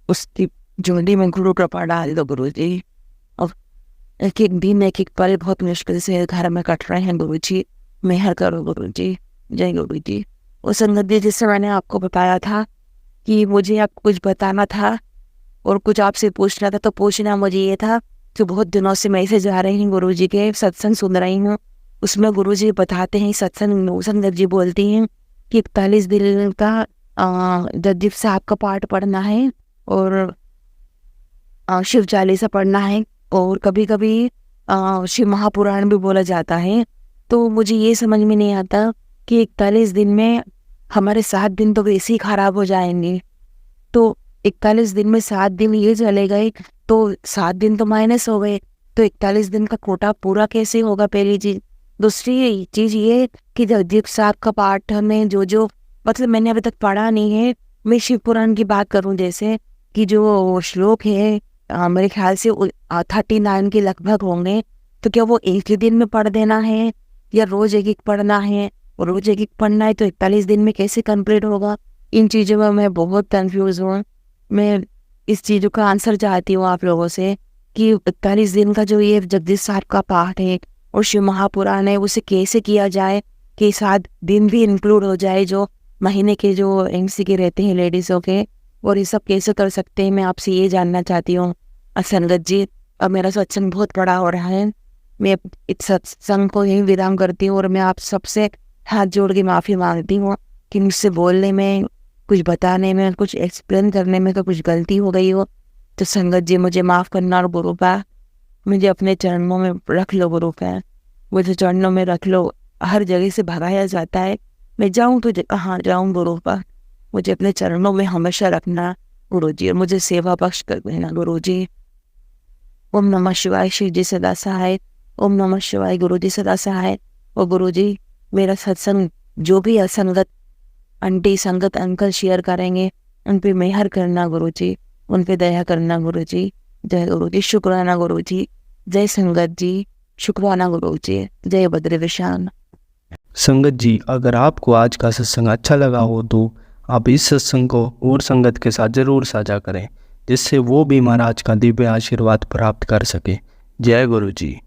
उसकी झोली में गुरु कृपा डाल दो गुरुजी। और एक एक दिन, एक एक पल बहुत मुश्किल से घर में कट रहे हैं गुरुजी, मेहर करो गुरुजी। जय गुरुजी। वो संगत जी, जिससे मैंने आपको बताया था कि मुझे आपको कुछ बताना था और कुछ आपसे पूछना था, तो पूछना मुझे ये था कि बहुत दिनों से मैं इसे जा रही हूँ गुरुजी के सत्संग सुन रही हूँ। उसमें गुरुजी बताते हैं, सत्संग संगत जी बोलती हैं कि 41 दिन का जपजी साहब का पाठ पढ़ना है और शिव चालीसा पढ़ना है, और कभी कभी शिव महापुराण भी बोला जाता है। तो मुझे ये समझ में नहीं आता कि 41 दिन में हमारे 7 दिन तो वैसे ही खराब हो जाएंगे। तो 41 दिन में 7 दिन ये चले गए तो 7 दिन तो माइनस हो गए, तो 41 दिन का कोटा पूरा कैसे होगा? पहली चीज। दूसरी चीज ये कि जगदीप साहब का पाठ में जो मतलब मैंने अभी तक पढ़ा नहीं है, मैं शिव पुराण की बात करूं, जैसे कि जो श्लोक है मेरे ख्याल से 39 के लगभग होंगे, तो क्या वो एक ही दिन में पढ़ देना है या रोज एक एक पढ़ना है? और रोज एक एक पढ़ना है तो 41 दिन में कैसे कंप्लीट होगा? इन चीज़ों में मैं बहुत कंफ्यूज हूँ। मैं इस चीज़ों का आंसर चाहती हूँ आप लोगों से कि 41 दिन का जो ये जगदीश साहब का पाठ है और शिव महापुराण है, उसे कैसे किया जाए कि 7 दिन भी इंक्लूड हो जाए जो महीने के जो एमसी के रहते हैं लेडीज़ों के, और ये सब कैसे कर सकते हैं, मैं आपसे ये जानना चाहती हूँ। संगत जी, अब मेरा सत्संग बहुत बड़ा हो रहा है, मैं इस सत्संग को यही विराम करती हूँ और मैं आप सबसे हाथ जोड़ के माफ़ी मांगती हूँ कि मुझसे बोलने में, कुछ बताने में, कुछ एक्सप्लेन करने में तो कुछ गलती हो गई हो। तो संगत जी मुझे माफ़ करना, और गुरुपा मुझे अपने चरणों में रख लो। गुरुपा मुझे चरणों में रख लो। हर जगह से भगाया जाता है, मैं जाऊँ तो कहाँ जाऊँ गुरुपा, मुझे अपने चरणों में हमेशा रखना गुरुजी, और मुझे सेवा बख्श कर देना गुरुजी। ओम नमः शिवाय। शिव जी सदा सहाय। ओम नमः शिवाय। गुरुजी सदा सहाय। और गुरुजी मेरा सत्संग जो भी असंगत आंटी, संगत, अंकल शेयर करेंगे, उन पे मेहर करना गुरुजी, उन पे दया करना गुरुजी। जय गुरुजी। शुक्राना गुरुजी। जय संगत जी। शुक्राना गुरुजी। जय बद्री विशान। संगत जी, अगर आपको आज का सत्संग अच्छा लगा हो तो आप इस सत्संग को और संगत के साथ ज़रूर साझा करें, जिससे वो भी महाराज का दिव्य आशीर्वाद प्राप्त कर सके। जय गुरु जी।